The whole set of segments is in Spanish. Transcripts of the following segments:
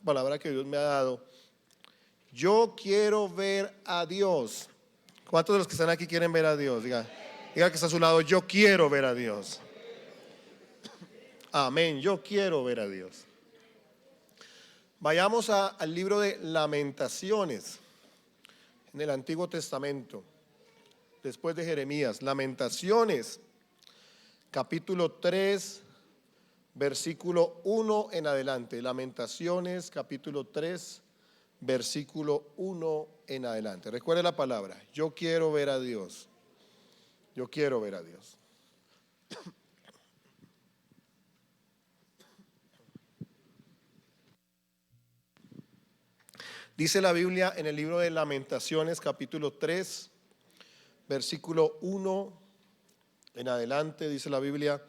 palabra que Dios me ha dado. Yo quiero ver a Dios. ¿Cuántos de los que están aquí quieren ver a Dios? Diga que está a su lado, yo quiero ver a Dios. Amén, yo quiero ver a Dios. Vayamos al libro de Lamentaciones, en el Antiguo Testamento, después de Jeremías. Lamentaciones, capítulo 3, versículo 1 en adelante. Lamentaciones, capítulo 3, versículo 1 en adelante. Recuerde la palabra, yo quiero ver a Dios. Yo quiero ver a Dios. Dice la Biblia en el libro de Lamentaciones, capítulo 3, versículo 1 en adelante, dice la Biblia: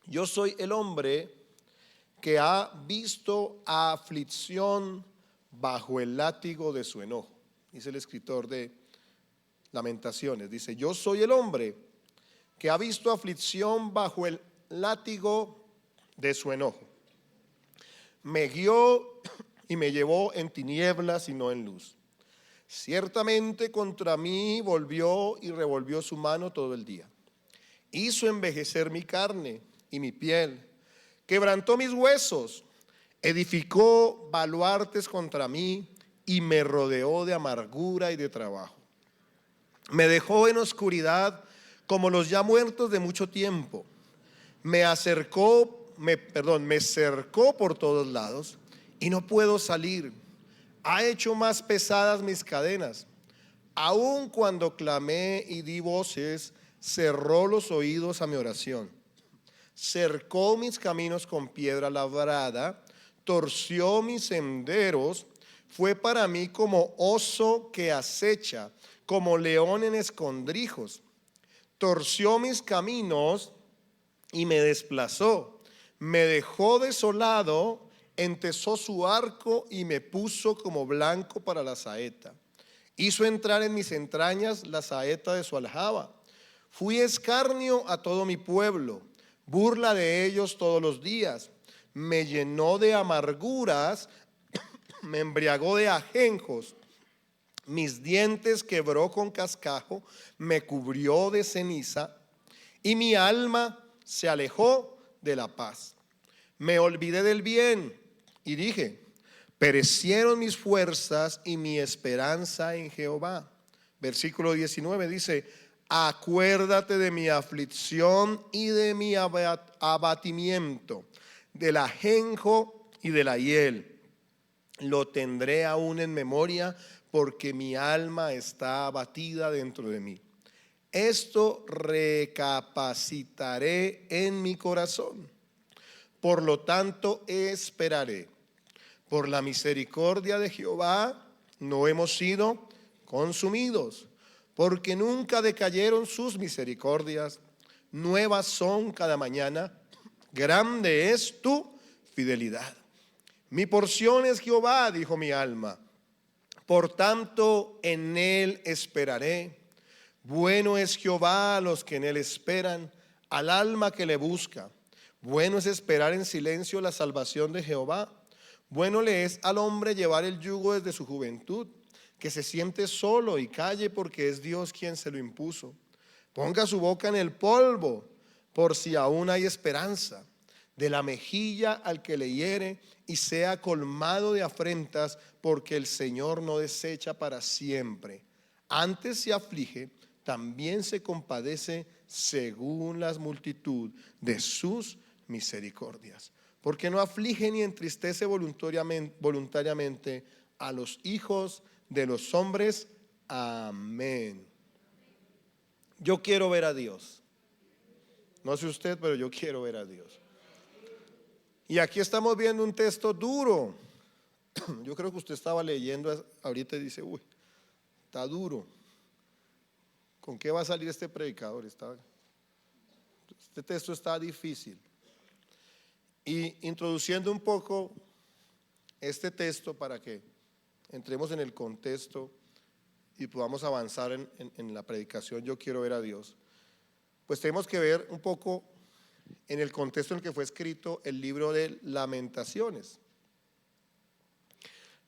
yo soy el hombre que ha visto aflicción bajo el látigo de su enojo. Dice el escritor de Lamentaciones, dice: yo soy el hombre que ha visto aflicción bajo el látigo de su enojo. Me guió y me llevó en tinieblas y no en luz. Ciertamente contra mí volvió y revolvió su mano todo el día. Hizo envejecer mi carne y mi piel, quebrantó mis huesos, edificó baluartes contra mí y me rodeó de amargura y de trabajo. Me dejó en oscuridad como los ya muertos de mucho tiempo. Me cercó por todos lados y no puedo salir. Ha hecho más pesadas mis cadenas. Aun cuando clamé y di voces, cerró los oídos a mi oración. Cercó mis caminos con piedra labrada, torció mis senderos. Fue para mí como oso que acecha, como león en escondrijos. Torció mis caminos y me desplazó. Me dejó desolado, entesó su arco y me puso como blanco para la saeta. Hizo entrar en mis entrañas la saeta de su aljaba. Fui escarnio a todo mi pueblo, burla de ellos todos los días. Me llenó de amarguras, me embriagó de ajenjos. Mis dientes quebró con cascajo, me cubrió de ceniza y mi alma se alejó de la paz. Me olvidé del bien y dije: perecieron mis fuerzas y mi esperanza en Jehová. Versículo 19 dice: acuérdate de mi aflicción y de mi abatimiento, del ajenjo y de la hiel. Lo tendré aún en memoria, porque mi alma está abatida dentro de mí. Esto recapacitaré en mi corazón. Por lo tanto esperaré. Por la misericordia de Jehová no hemos sido consumidos, porque nunca decayeron sus misericordias. Nuevas son cada mañana. Grande es tu fidelidad. Mi porción es Jehová, dijo mi alma. Por tanto en él esperaré. Bueno es Jehová a los que en él esperan, al alma que le busca. Bueno es esperar en silencio la salvación de Jehová. Bueno le es al hombre llevar el yugo desde su juventud, que se siente solo y calle, porque es Dios quien se lo impuso. Ponga su boca en el polvo, por si aún hay esperanza. De la mejilla al que le hiere, y sea colmado de afrentas, porque el Señor no desecha para siempre. Antes se aflige, también se compadece según la multitud de sus misericordias. Porque no aflige ni entristece voluntariamente a los hijos de los hombres. Amén. Yo quiero ver a Dios. No sé usted, pero yo quiero ver a Dios. Y aquí estamos viendo un texto duro. Yo creo que usted estaba leyendo ahorita y dice: uy, está duro. ¿Con qué va a salir este predicador? Este texto está difícil. Y introduciendo un poco este texto para que entremos en el contexto y podamos avanzar en la predicación, yo quiero ver a Dios. Pues tenemos que ver un poco en el contexto en el que fue escrito el libro de Lamentaciones.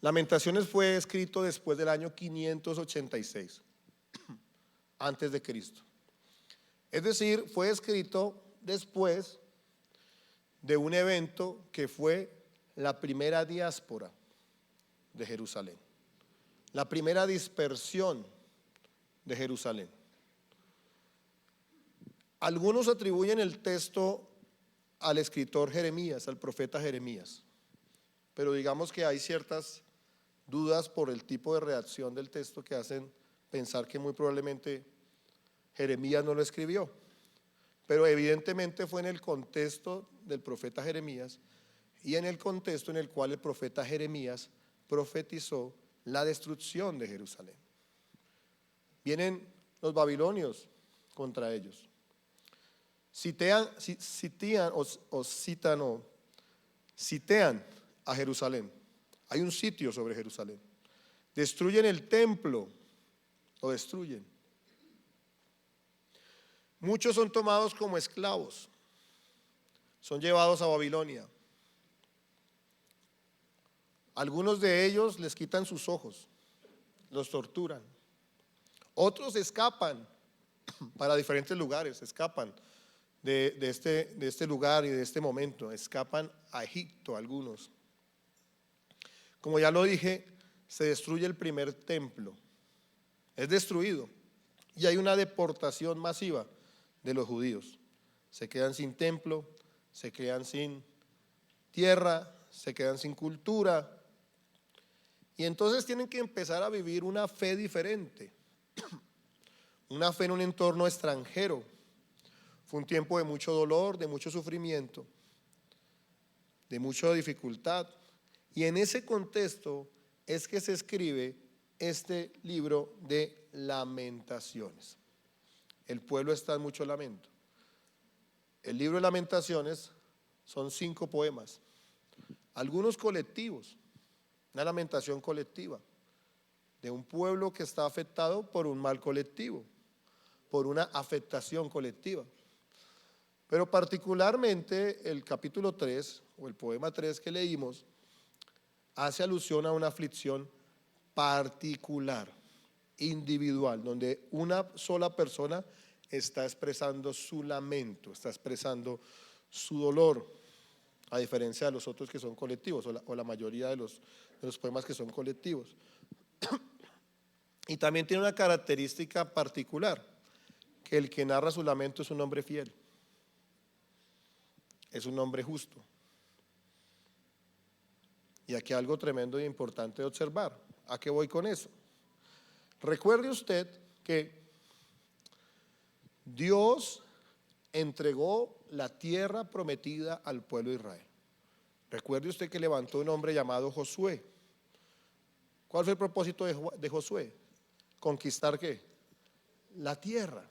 Lamentaciones fue escrito después del año 586 antes de Cristo. Es decir, fue escrito después de un evento que fue la primera diáspora de Jerusalén, la primera dispersión de Jerusalén. Algunos atribuyen el texto al escritor Jeremías, al profeta Jeremías, pero digamos que hay ciertas dudas por el tipo de redacción del texto que hacen pensar que muy probablemente Jeremías no lo escribió, pero evidentemente fue en el contexto del profeta Jeremías y en el contexto en el cual el profeta Jeremías profetizó la destrucción de Jerusalén. Vienen los babilonios contra ellos. Sitean a Jerusalén. Hay un sitio sobre Jerusalén. Destruyen el templo, lo destruyen. Muchos son tomados como esclavos, son llevados a Babilonia. Algunos de ellos les quitan sus ojos, los torturan. Otros escapan para diferentes lugares, escapan de este lugar y de este momento, escapan a Egipto algunos. Como ya lo dije, se destruye el primer templo, es destruido y hay una deportación masiva de los judíos. Se quedan sin templo, se quedan sin tierra, se quedan sin cultura y entonces tienen que empezar a vivir una fe diferente, una fe en un entorno extranjero. Fue un tiempo de mucho dolor, de mucho sufrimiento, de mucha dificultad. Y en ese contexto es que se escribe este libro de Lamentaciones. El pueblo está en mucho lamento. El libro de Lamentaciones son 5 poemas, algunos colectivos, una lamentación colectiva de un pueblo que está afectado por un mal colectivo, por una afectación colectiva. Pero particularmente el capítulo 3 o el poema 3 que leímos hace alusión a una aflicción particular, individual, donde una sola persona está expresando su lamento, está expresando su dolor, a diferencia de los otros que son colectivos, o la mayoría de los poemas que son colectivos. Y también tiene una característica particular, que el que narra su lamento es un hombre fiel, es un hombre justo. Y aquí algo tremendo e importante de observar. ¿A qué voy con eso? Recuerde usted que Dios entregó la tierra prometida al pueblo de Israel. Recuerde usted que levantó un hombre llamado Josué. ¿Cuál fue el propósito de Josué? ¿Conquistar qué? La tierra.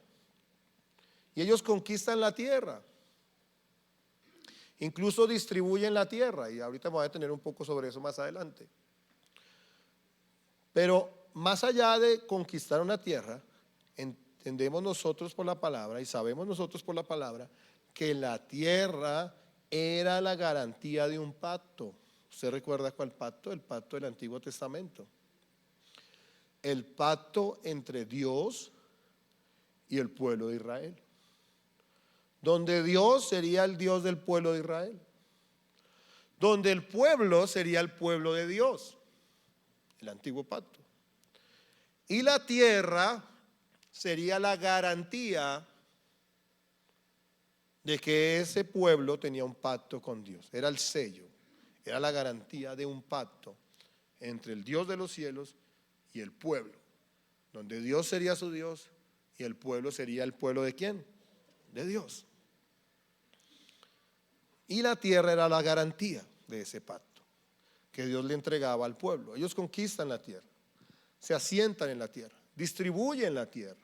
Y ellos conquistan la tierra. Incluso distribuyen la tierra, y ahorita me voy a detener un poco sobre eso más adelante. Pero más allá de conquistar una tierra, entendemos nosotros por la palabra y sabemos nosotros por la palabra que la tierra era la garantía de un pacto. ¿Usted recuerda cuál pacto? El pacto del Antiguo Testamento. El pacto entre Dios y el pueblo de Israel, donde Dios sería el Dios del pueblo de Israel, donde el pueblo sería el pueblo de Dios, el antiguo pacto, y la tierra sería la garantía de que ese pueblo tenía un pacto con Dios. Era el sello, era la garantía de un pacto entre el Dios de los cielos y el pueblo, donde Dios sería su Dios y el pueblo sería el pueblo de ¿quién? De Dios. Y la tierra era la garantía de ese pacto que Dios le entregaba al pueblo. Ellos conquistan la tierra, se asientan en la tierra, distribuyen la tierra.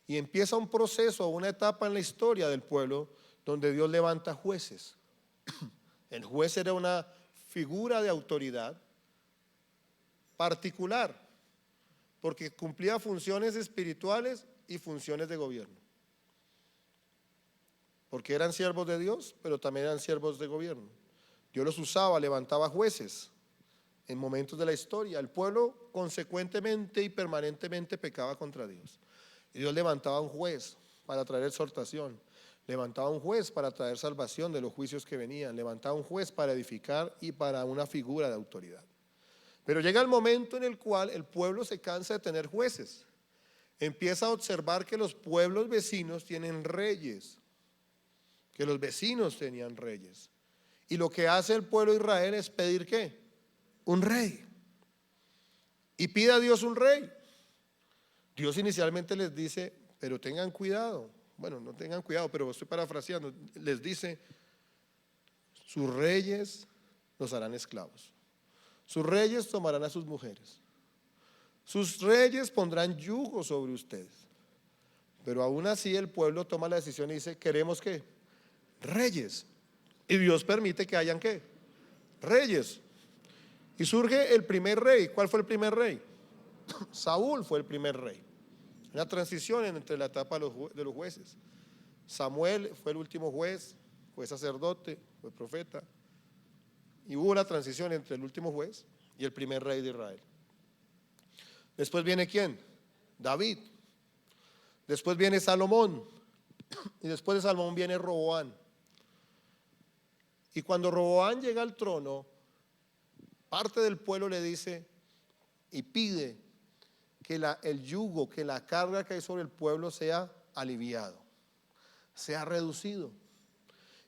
Y empieza un proceso, una etapa en la historia del pueblo donde Dios levanta jueces. El juez era una figura de autoridad particular, porque cumplía funciones espirituales y funciones de gobierno. porque eran siervos de Dios, pero también eran siervos de gobierno. Dios los usaba, levantaba jueces en momentos de la historia. El pueblo consecuentemente y permanentemente pecaba contra Dios. Y Dios levantaba un juez para traer exhortación, levantaba un juez para traer salvación de los juicios que venían, levantaba un juez para edificar y para una figura de autoridad. Pero llega el momento en el cual el pueblo se cansa de tener jueces. Empieza a observar que los pueblos vecinos tienen reyes, que los vecinos tenían reyes. Y lo que hace el pueblo de Israel es pedir ¿qué? Un rey. Y pide a Dios un rey. Dios inicialmente les dice, pero tengan cuidado. Bueno, no tengan cuidado, pero estoy parafraseando. Les dice, sus reyes los harán esclavos. Sus reyes tomarán a sus mujeres. Sus reyes pondrán yugo sobre ustedes. Pero aún así el pueblo toma la decisión y dice, ¿queremos qué? Reyes. Y Dios permite que hayan ¿qué? Reyes. Y surge el primer rey. ¿Cuál fue el primer rey? Saúl fue el primer rey. Una transición entre la etapa de los jueces. Samuel fue el último juez, fue sacerdote, fue profeta. Y hubo una transición entre el último juez y el primer rey de Israel. Después viene ¿quién? David. Después viene Salomón. Y después de Salomón viene Roboán. Y cuando Roboán llega al trono, parte del pueblo le dice y pide que el yugo, que la carga que hay sobre el pueblo sea aliviado, sea reducido.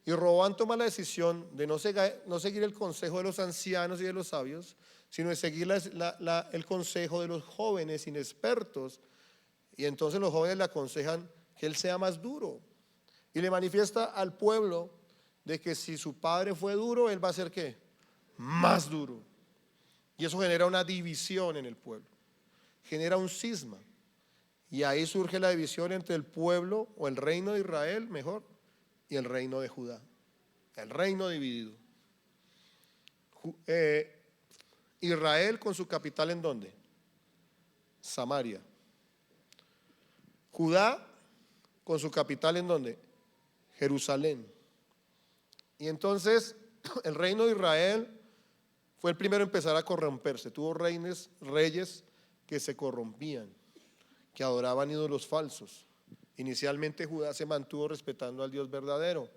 Y Roboán toma la decisión de no seguir el consejo de los ancianos y de los sabios, sino de seguir el consejo de los jóvenes inexpertos. Y entonces los jóvenes le aconsejan que él sea más duro. Y le manifiesta al pueblo de que si su padre fue duro, él va a ser ¿qué? Más duro. Y eso genera una división en el pueblo. Genera un cisma. Y ahí surge la división entre el pueblo o el reino de Israel, mejor, y el reino de Judá. El reino dividido. Israel con su capital ¿en dónde? Samaria. Judá con su capital ¿en dónde? Jerusalén. Y entonces el reino de Israel fue el primero a empezar a corromperse. Tuvo reyes que se corrompían, que adoraban ídolos falsos. Inicialmente Judá se mantuvo respetando al Dios verdadero,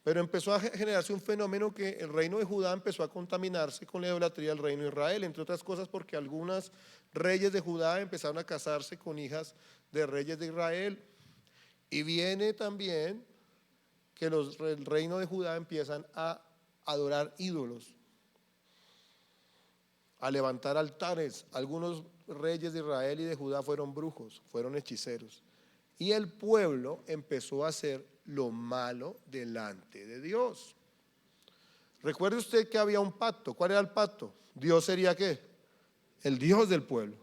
pero empezó a generarse un fenómeno que el reino de Judá empezó a contaminarse con la idolatría del reino de Israel, entre otras cosas porque algunos reyes de Judá empezaron a casarse con hijas de reyes de Israel. Y viene también que el reino de Judá empiezan a adorar ídolos, a levantar altares. Algunos reyes de Israel y de Judá fueron brujos, fueron hechiceros. Y el pueblo empezó a hacer lo malo delante de Dios. Recuerde usted que había un pacto. ¿Cuál era el pacto? Dios sería ¿qué? El Dios del pueblo.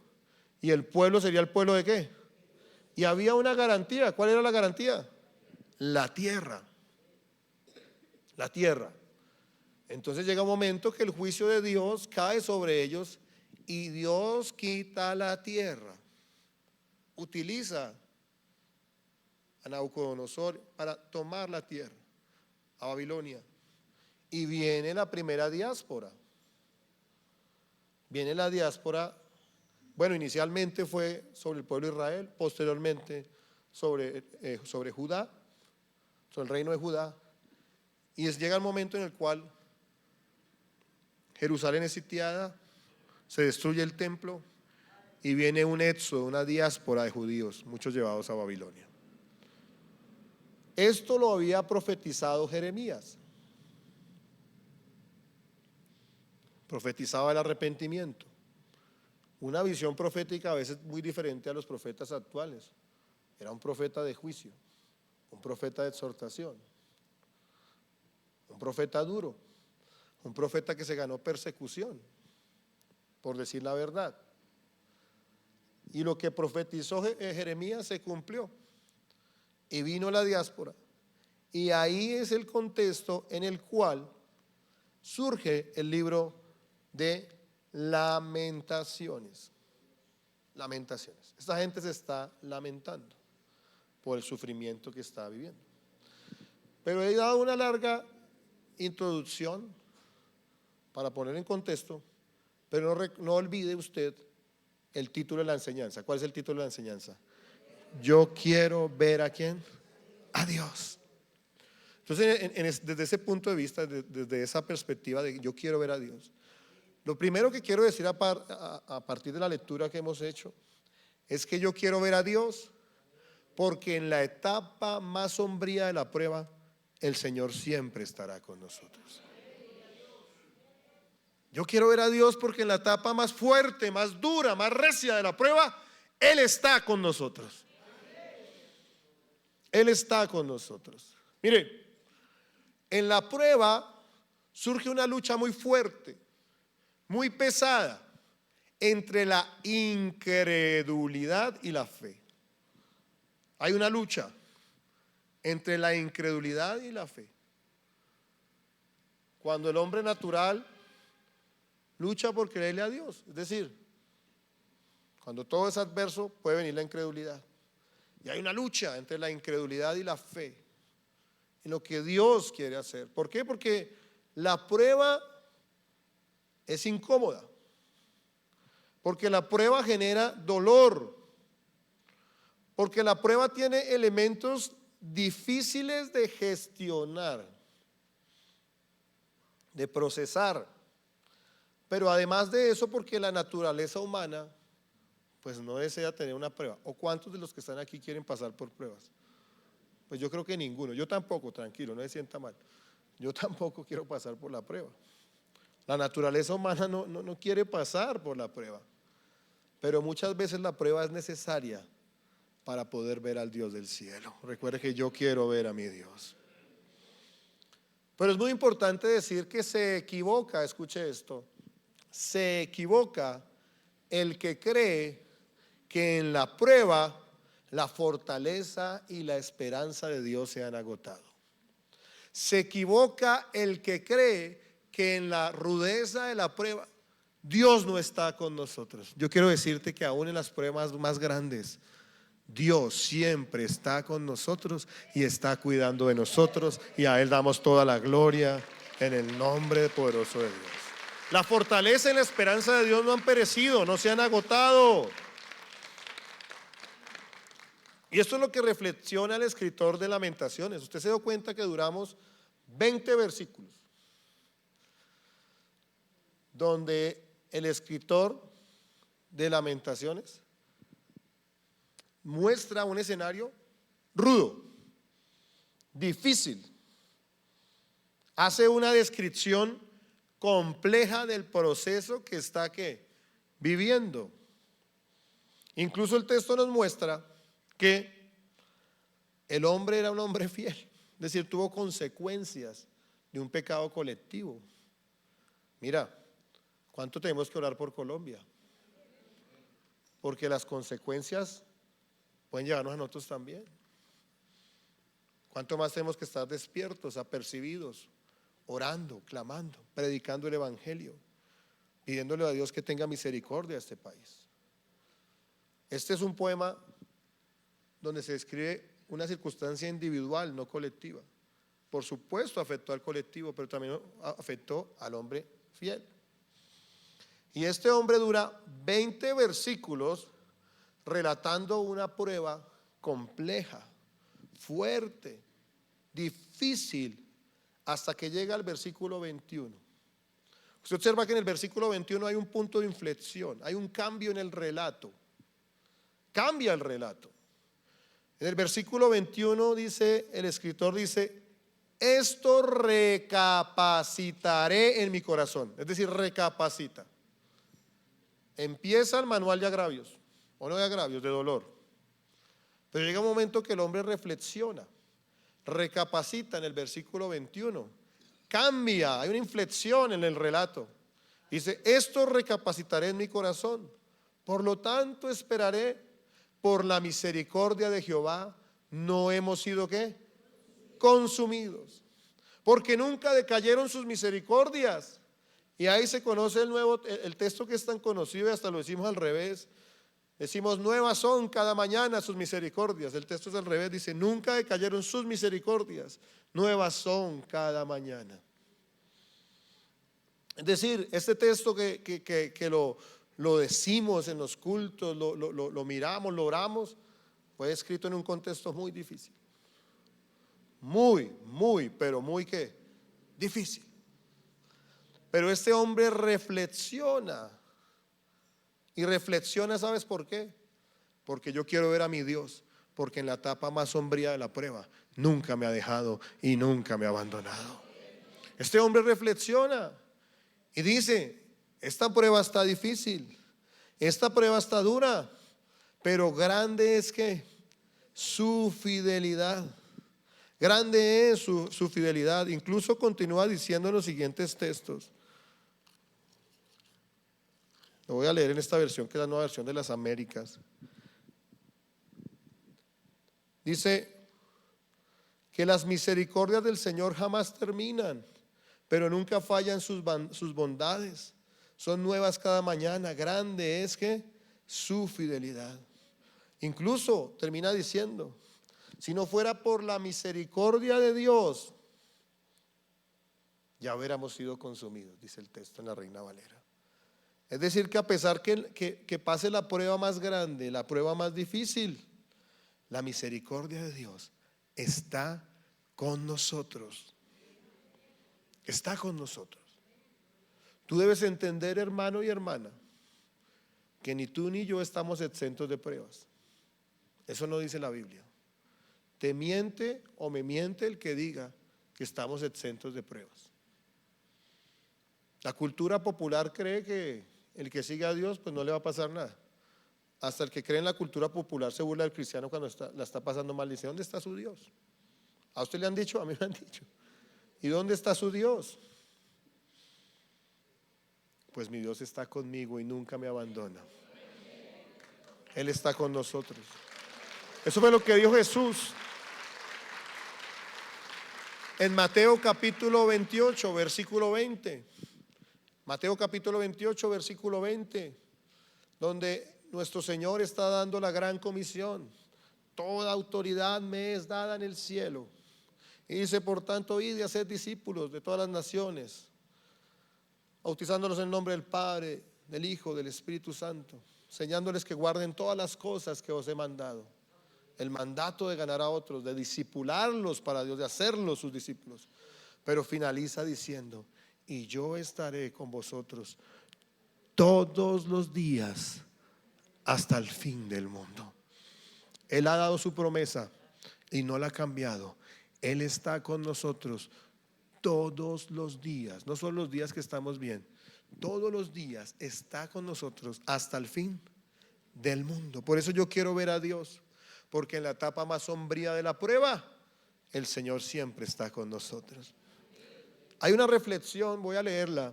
¿Y el pueblo sería el pueblo de qué? Y había una garantía. ¿Cuál era la garantía? La tierra. La tierra. Entonces llega un momento que el juicio de Dios cae sobre ellos y Dios quita la tierra. Utiliza a Nabucodonosor para tomar la tierra, a Babilonia. Y viene la primera diáspora. Viene la diáspora, bueno, inicialmente fue sobre el pueblo de Israel, posteriormente sobre Judá, sobre el reino de Judá. Y llega el momento en el cual Jerusalén es sitiada, se destruye el templo y viene un éxodo, una diáspora de judíos, muchos llevados a Babilonia. Esto lo había profetizado Jeremías. Profetizaba el arrepentimiento. Una visión profética a veces muy diferente a los profetas actuales. Era un profeta de juicio, un profeta de exhortación, un profeta duro, un profeta que se ganó persecución, por decir la verdad. Y lo que profetizó Jeremías se cumplió. Y vino la diáspora. Y ahí es el contexto en el cual surge el libro de Lamentaciones. Lamentaciones. Esta gente se está lamentando por el sufrimiento que está viviendo. Pero he dado una larga introducción para poner en contexto, pero no olvide usted el título de la enseñanza. ¿Cuál es el título de la enseñanza? Yo quiero ver ¿a quién? A Dios. Entonces, desde ese punto de vista, desde esa perspectiva de yo quiero ver a Dios, lo primero que quiero decir a partir de la lectura que hemos hecho es que yo quiero ver a Dios porque en la etapa más sombría de la prueba el Señor siempre estará con nosotros. Yo quiero ver a Dios porque en la etapa más fuerte, más dura, más recia de la prueba, Él está con nosotros. Él está con nosotros. Mire, en la prueba surge una lucha muy fuerte, muy pesada, entre la incredulidad y la fe. Hay una lucha entre la incredulidad y la fe. Cuando el hombre natural lucha por creerle a Dios, es decir, cuando todo es adverso puede venir la incredulidad. Y hay una lucha entre la incredulidad y la fe en lo que Dios quiere hacer. ¿Por qué? Porque la prueba es incómoda. Porque la prueba genera dolor. Porque la prueba tiene elementos difíciles de gestionar, de procesar. Pero además de eso, porque la naturaleza humana pues no desea tener una prueba. ¿O cuántos de los que están aquí quieren pasar por pruebas? Pues yo creo que ninguno. Yo tampoco, tranquilo, no se sienta mal. Yo tampoco quiero pasar por la prueba. La naturaleza humana no quiere pasar por la prueba. Pero muchas veces la prueba es necesaria para poder ver al Dios del cielo. Recuerde que yo quiero ver a mi Dios. Pero es muy importante decir que se equivoca, escuche esto, se equivoca el que cree que en la prueba la fortaleza y la esperanza de Dios se han agotado. Se equivoca el que cree que en la rudeza de la prueba Dios no está con nosotros. Yo quiero decirte que aún en las pruebas más grandes Dios siempre está con nosotros y está cuidando de nosotros, y a Él damos toda la gloria en el nombre poderoso de Dios. La fortaleza y la esperanza de Dios no han perecido, no se han agotado. Y esto es lo que reflexiona el escritor de Lamentaciones. Usted se dio cuenta que duramos 20 versículos donde el escritor de Lamentaciones muestra un escenario rudo, difícil. Hace una descripción compleja del proceso que está viviendo. Incluso el texto nos muestra que el hombre era un hombre fiel, es decir, tuvo consecuencias de un pecado colectivo. Mira, ¿cuánto tenemos que orar por Colombia? Porque las consecuencias pueden llegarnos a nosotros también. ¿Cuánto más tenemos que estar despiertos, apercibidos, orando, clamando, predicando el evangelio, pidiéndole a Dios que tenga misericordia a este país? Este es un poema donde se describe una circunstancia individual, no colectiva. Por supuesto afectó al colectivo, pero también afectó al hombre fiel. Y este hombre dura 20 versículos relatando una prueba compleja, fuerte, difícil, hasta que llega al versículo 21. Usted observa que en el versículo 21 hay un punto de inflexión, hay un cambio en el relato. Cambia el relato. En el versículo 21 dice, el escritor dice, esto recapacitaré en mi corazón. Es decir, recapacita. Empieza el manual de agravios, o no de agravios, de dolor. Pero llega un momento que el hombre reflexiona, recapacita en el versículo 21. Cambia, hay una inflexión en el relato. Dice, esto recapacitaré en mi corazón. Por lo tanto esperaré por la misericordia de Jehová. No hemos sido ¿qué? Consumidos. Porque nunca decayeron sus misericordias. Y ahí se conoce el texto que es tan conocido, y hasta lo decimos al revés. Decimos, nuevas son cada mañana sus misericordias. El texto es al revés, dice, nunca decayeron sus misericordias, nuevas son cada mañana. Es decir, este texto que lo decimos en los cultos, lo miramos, lo oramos, fue escrito en un contexto muy difícil. Pero muy ¿qué? Difícil. Pero este hombre reflexiona. Y reflexiona, ¿sabes por qué? Porque yo quiero ver a mi Dios, porque en la etapa más sombría de la prueba nunca me ha dejado y nunca me ha abandonado. Este hombre reflexiona y dice, esta prueba está difícil, esta prueba está dura, pero grande es que su fidelidad. Grande es su fidelidad. Incluso continúa diciendo en los siguientes textos. Lo voy a leer en esta versión, que es la nueva versión de las Américas. Dice que las misericordias del Señor jamás terminan, pero nunca fallan sus bondades. Son nuevas cada mañana. Grande es que su fidelidad. Incluso termina diciendo, si no fuera por la misericordia de Dios, ya hubiéramos sido consumidos, dice el texto en la Reina Valera. Es decir, que a pesar que pase la prueba más grande, la prueba más difícil, la misericordia de Dios está con nosotros. Está con nosotros. Tú debes entender, hermano y hermana, que ni tú ni yo estamos exentos de pruebas. Eso no dice la Biblia. Te miente o me miente el que diga que estamos exentos de pruebas. La cultura popular cree que el que sigue a Dios pues no le va a pasar nada. Hasta el que cree en la cultura popular se burla del cristiano cuando la está pasando mal. Dice, ¿dónde está su Dios? ¿A usted le han dicho? A mí me han dicho. ¿Y dónde está su Dios? Pues mi Dios está conmigo y nunca me abandona. Él está con nosotros. Eso fue lo que dijo Jesús en Mateo capítulo 28, versículo 20. Mateo capítulo 28, versículo 20, donde nuestro Señor está dando la gran comisión. Toda autoridad me es dada en el cielo. Y dice, por tanto, id y haced discípulos de todas las naciones, bautizándolos en el nombre del Padre, del Hijo, del Espíritu Santo, enseñándoles que guarden todas las cosas que os he mandado. El mandato de ganar a otros, de discipularlos para Dios, de hacerlos sus discípulos. Pero finaliza diciendo, y yo estaré con vosotros todos los días hasta el fin del mundo. Él ha dado su promesa y no la ha cambiado. Él está con nosotros todos los días, no solo los días que estamos bien, todos los días está con nosotros hasta el fin del mundo. Por eso yo quiero ver a Dios, porque en la etapa más sombría de la prueba, el Señor siempre está con nosotros. Hay una reflexión, voy a leerla.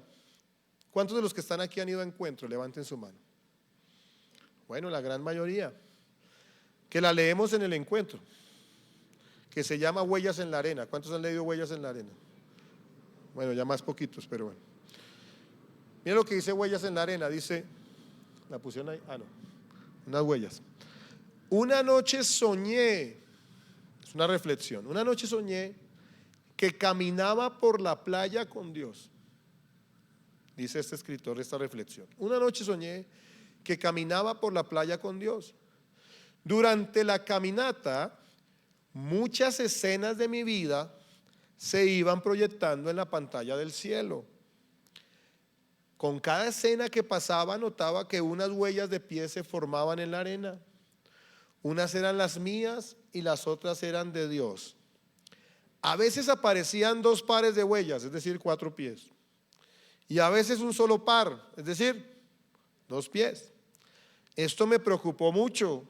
¿Cuántos de los que están aquí han ido a encuentro? Levanten su mano. Bueno, la gran mayoría. Que la leemos en el encuentro, que se llama Huellas en la Arena. ¿Cuántos han leído Huellas en la Arena? Bueno, ya más poquitos, pero bueno. Miren lo que dice Huellas en la Arena. Dice, ¿la pusieron ahí? Ah, no, unas huellas. Una noche soñé, es una reflexión, una noche soñé que caminaba por la playa con Dios. Dice este escritor esta reflexión. Una noche soñé que caminaba por la playa con Dios. Durante la caminata, muchas escenas de mi vida se iban proyectando en la pantalla del cielo. Con cada escena que pasaba notaba que unas huellas de pies se formaban en la arena. Unas eran las mías y las otras eran de Dios. A veces aparecían 2 pares de huellas, es decir, 4 pies. Y a veces un solo par, es decir, 2 pies. Esto me preocupó mucho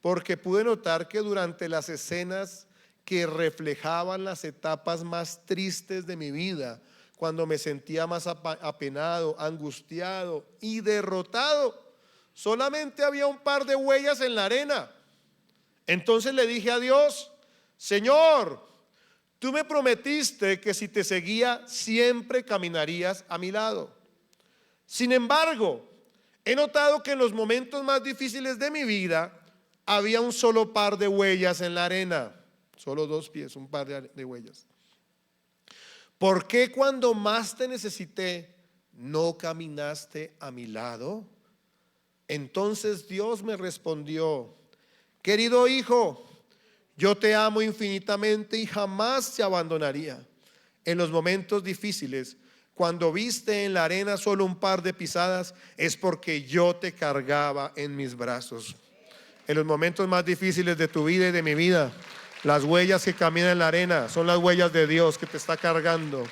porque pude notar que durante las escenas que reflejaban las etapas más tristes de mi vida, cuando me sentía más apenado, angustiado y derrotado, solamente había un par de huellas en la arena. Entonces le dije a Dios, Señor, tú me prometiste que si te seguía siempre caminarías a mi lado. Sin embargo, he notado que en los momentos más difíciles de mi vida había un solo par de huellas en la arena, solo 2 pies, un par de huellas. ¿Por qué cuando más te necesité no caminaste a mi lado? Entonces Dios me respondió: querido hijo, yo te amo infinitamente y jamás te abandonaría. En los momentos difíciles, cuando viste en la arena solo un par de pisadas, es porque yo te cargaba en mis brazos. En los momentos más difíciles de tu vida y de mi vida, las huellas que caminan en la arena son las huellas de Dios que te está cargando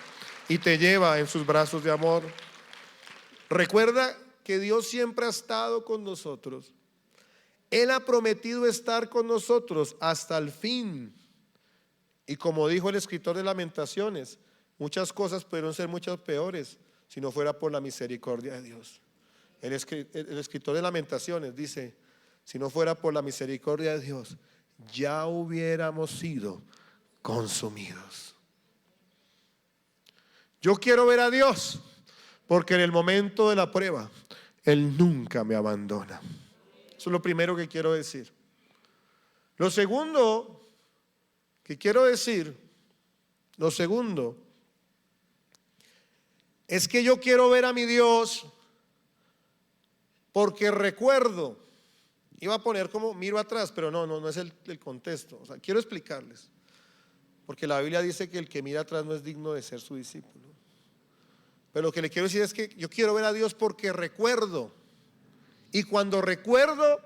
y te lleva en sus brazos de amor. Recuerda que Dios siempre ha estado con nosotros. Él ha prometido estar con nosotros hasta el fin. Y como dijo el escritor de Lamentaciones, muchas cosas pudieron ser muchas peores si no fuera por la misericordia de Dios. El escritor de Lamentaciones dice: si no fuera por la misericordia de Dios, ya hubiéramos sido consumidos. Yo quiero ver a Dios, porque en el momento de la prueba Él nunca me abandona. Eso es lo primero que quiero decir. Lo segundo que quiero decir, es que yo quiero ver a mi Dios porque recuerdo, iba a poner como miro atrás, pero no es el contexto. O sea, quiero explicarles, porque la Biblia dice que el que mira atrás no es digno de ser su discípulo. Pero lo que le quiero decir es que yo quiero ver a Dios porque recuerdo. Y cuando recuerdo,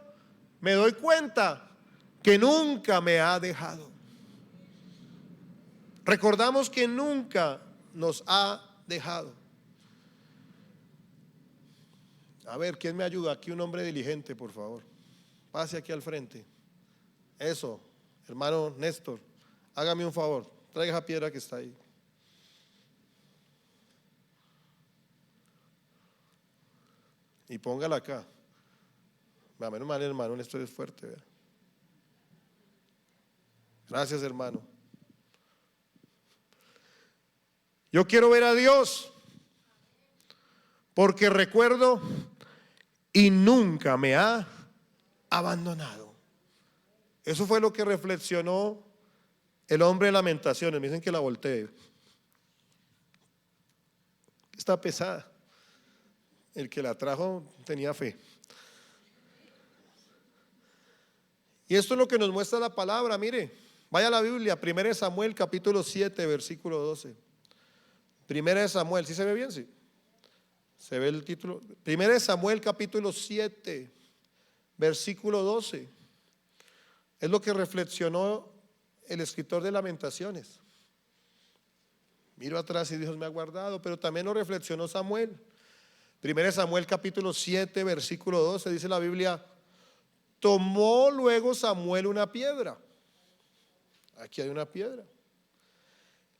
me doy cuenta que nunca me ha dejado. Recordamos que nunca nos ha dejado. A ver, ¿quién me ayuda? Aquí un hombre diligente, por favor. Pase aquí al frente. Eso, hermano Néstor, hágame un favor, traiga esa piedra que está ahí. Y póngala acá. Menos mal, hermano, esto es fuerte, ¿verdad? Gracias, hermano. Yo quiero ver a Dios porque recuerdo y nunca me ha abandonado. Eso fue lo que reflexionó el hombre de Lamentaciones. Me dicen que la voltee. Está pesada. El que la trajo tenía fe. Y esto es lo que nos muestra la palabra. Mire, vaya a la Biblia, 1 Samuel capítulo 7 versículo 12. 1 Samuel, ¿sí se ve bien? Sí. Se ve el título. 1 Samuel capítulo 7 versículo 12. Es lo que reflexionó el escritor de Lamentaciones. Miro atrás y Dios me ha guardado, pero también lo reflexionó Samuel. 1 Samuel capítulo 7 versículo 12 dice la Biblia: tomó luego Samuel una piedra. Aquí hay una piedra.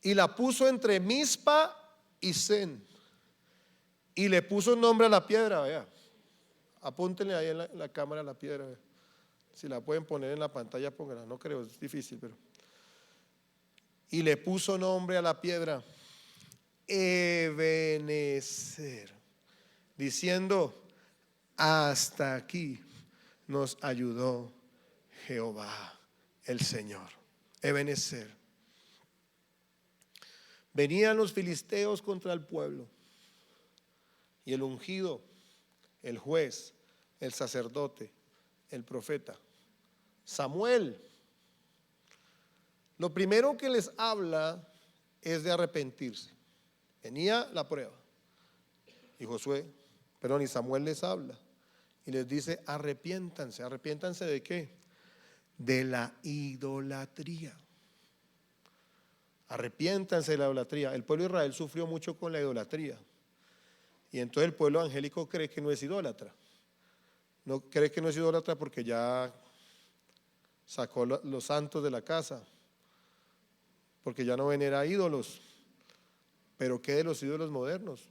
Y la puso entre Mizpa y Sen. Y le puso un nombre a la piedra, vea. Apúntenle ahí en la cámara la piedra, vea. Si la pueden poner en la pantalla, pónganla. No creo, es difícil, pero. Y le puso nombre a la piedra Ebenezer, diciendo: hasta aquí nos ayudó Jehová el Señor. Ebenezer. Venían los filisteos contra el pueblo, y el ungido, el juez, el sacerdote, el profeta Samuel, lo primero que les habla es de arrepentirse. Venía la prueba y Samuel les habla y les dice: arrepiéntanse. ¿Arrepiéntanse de qué? De la idolatría. Arrepiéntanse de la idolatría. El pueblo de Israel sufrió mucho con la idolatría, y entonces el pueblo angélico cree que no es idólatra. No cree que no es idólatra porque ya sacó los santos de la casa, porque ya no venera ídolos. Pero ¿qué de los ídolos modernos?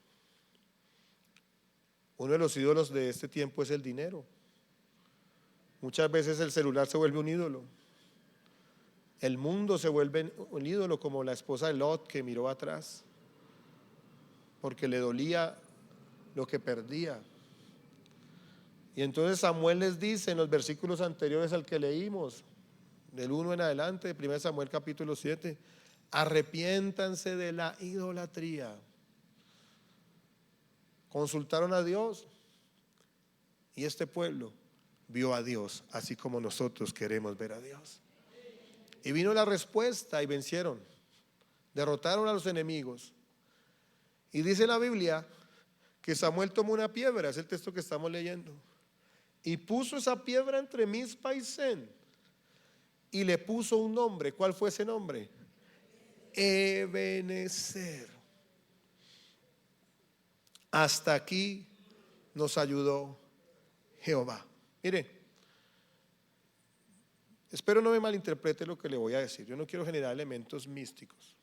Uno de los ídolos de este tiempo es el dinero. Muchas veces el celular se vuelve un ídolo. El mundo se vuelve un ídolo, como la esposa de Lot, que miró atrás porque le dolía lo que perdía. Y entonces Samuel les dice en los versículos anteriores al que leímos, del 1 en adelante, de 1 Samuel capítulo 7, arrepiéntanse de la idolatría. Consultaron a Dios y este pueblo vio a Dios así como nosotros queremos ver a Dios. Y vino la respuesta y vencieron, derrotaron a los enemigos. Y dice la Biblia que Samuel tomó una piedra, es el texto que estamos leyendo, y puso esa piedra entre Mizpa y Sen y le puso un nombre. ¿Cuál fue ese nombre? Ebenezer. Hasta aquí nos ayudó Jehová. Mire, espero no me malinterprete lo que le voy a decir. Yo no quiero generar elementos místicos,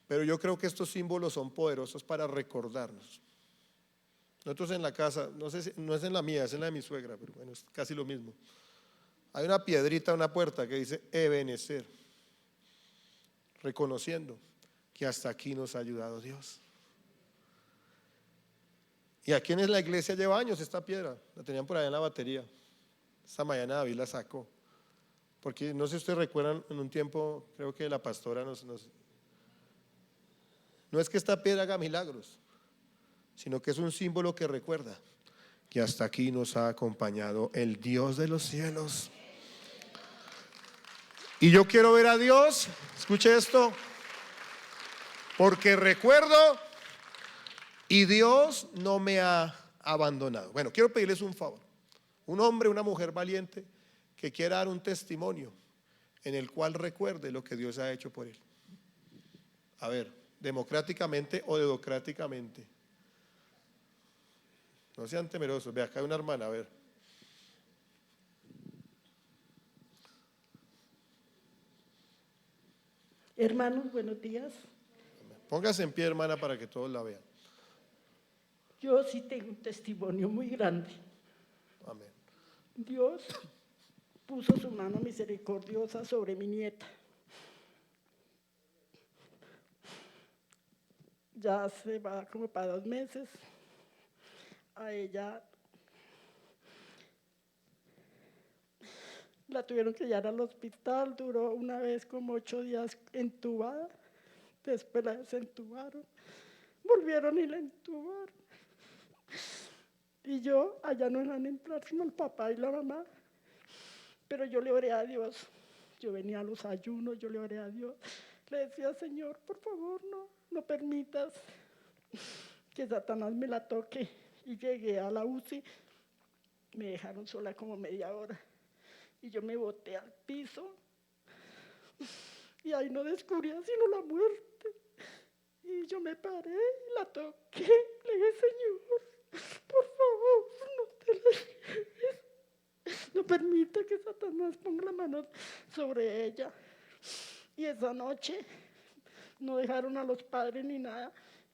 pero yo creo que estos símbolos son poderosos para recordarnos. Nosotros en la casa, no sé si, no es en la mía, es en la de mi suegra, pero bueno, es casi lo mismo. Hay una piedrita, una puerta que dice Ebenezer, reconociendo que hasta aquí nos ha ayudado Dios. Y aquí en la iglesia lleva años esta piedra, la tenían por allá en la batería. Esta mañana David la sacó, porque no sé si ustedes recuerdan, en un tiempo creo que la pastora no es que esta piedra haga milagros, sino que es un símbolo que recuerda que hasta aquí nos ha acompañado el Dios de los cielos. Y yo quiero ver a Dios, escuche esto, porque recuerdo y Dios no me ha abandonado. Bueno, quiero pedirles un favor. Un hombre, una mujer valiente que quiera dar un testimonio en el cual recuerde lo que Dios ha hecho por él. A ver, democráticamente o dedocráticamente. No sean temerosos. Ve, acá hay una hermana, a ver. Hermanos, buenos días. Póngase en pie, hermana, para que todos la vean. Yo sí tengo un testimonio muy grande. Amén. Dios puso su mano misericordiosa sobre mi nieta. Ya se va como para 2 meses. A ella la tuvieron que llevar al hospital, duró una vez como 8 días entubada, después la desentubaron, volvieron y la entubaron. Y yo, allá no dejan entrar sino el papá y la mamá, pero yo le oré a Dios, yo venía a los ayunos, yo le oré a Dios, le decía, Señor, por favor, no permitas que Satanás me la toque. Y llegué a la UCI, me dejaron sola como media hora, y yo me boté al piso, y ahí no descubría sino la muerte. Y yo me paré y la toqué, le dije, Señor, por favor, no te la lleves. No permita que Satanás ponga la mano sobre ella. Y esa noche no dejaron a los padres ni nada.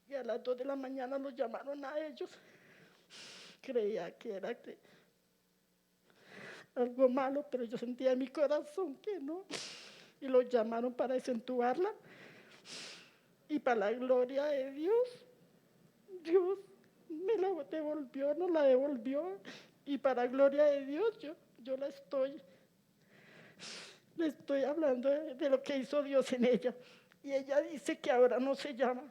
Y a las 2 de la mañana los llamaron a ellos. Creía que era algo malo, pero yo sentía en mi corazón que no. Y los llamaron para desentubarla. Y para la gloria de Dios, Dios me la devolvió, nos la devolvió. Y para gloria de Dios, yo le estoy hablando de lo que hizo Dios en ella. Y ella dice que ahora no se llama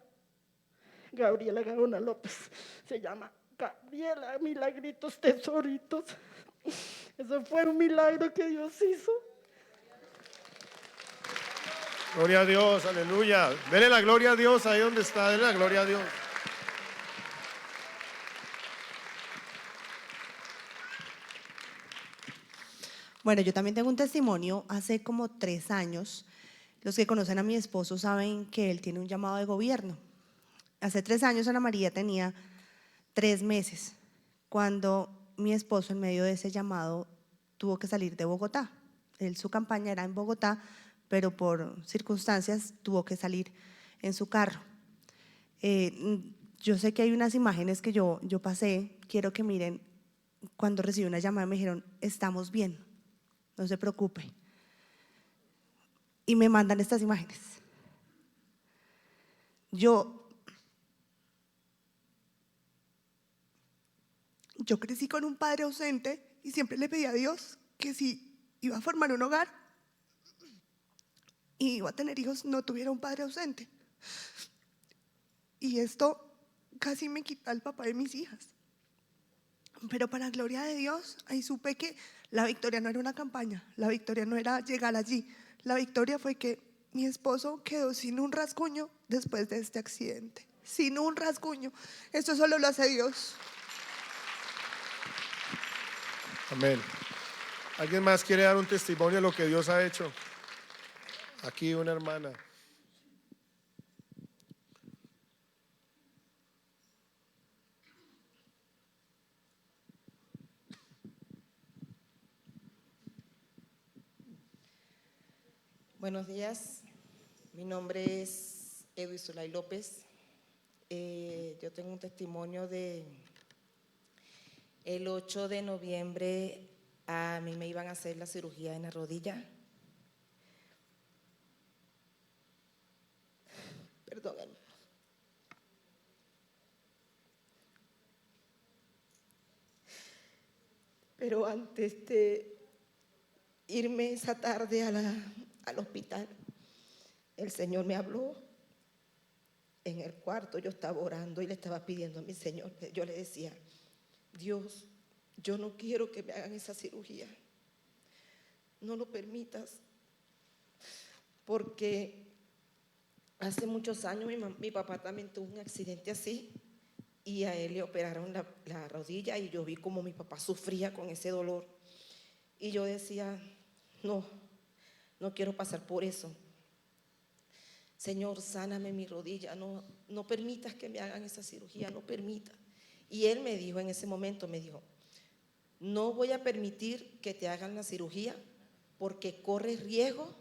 Gabriela Gaona López, se llama Gabriela Milagritos Tesoritos. Eso fue un milagro que Dios hizo. Gloria a Dios, aleluya. Dele la gloria a Dios ahí donde está, dele la gloria a Dios. Bueno, yo también tengo un testimonio. Hace como 3 años, los que conocen a mi esposo saben que él tiene un llamado de gobierno. Hace 3 años Ana María tenía 3 meses, cuando mi esposo en medio de ese llamado tuvo que salir de Bogotá. Su campaña era en Bogotá, pero por circunstancias tuvo que salir en su carro. Yo sé que hay unas imágenes que yo pasé, quiero que miren, cuando recibí una llamada me dijeron, estamos bien, no se preocupe. Y me mandan estas imágenes. Yo yo crecí con un padre ausente y siempre le pedí a Dios que si iba a formar un hogar y iba a tener hijos, no tuviera un padre ausente. Y esto casi me quita el papá de mis hijas. Pero para gloria de Dios, ahí supe que la victoria no era una campaña, la victoria no era llegar allí. La victoria fue que mi esposo quedó sin un rasguño después de este accidente. Sin un rasguño. Esto solo lo hace Dios. Amén. ¿Alguien más quiere dar un testimonio de lo que Dios ha hecho? Aquí una hermana. Buenos días, mi nombre es Edwin Zulay López. Yo tengo un testimonio de el 8 de noviembre. A mí me iban a hacer la cirugía en la rodilla. Perdón, hermano. Pero antes de irme esa tarde al hospital, el Señor me habló en el cuarto. Yo estaba orando y le estaba pidiendo a mi Señor. Yo le decía: Dios, yo no quiero que me hagan esa cirugía. No lo permitas. Porque hace muchos años mi papá también tuvo un accidente así y a él le operaron la rodilla y yo vi cómo mi papá sufría con ese dolor. Y yo decía: no quiero pasar por eso. Señor, sáname mi rodilla, no permitas que me hagan esa cirugía, no permitas. Y él me dijo en ese momento, me dijo: no voy a permitir que te hagan la cirugía porque corres riesgo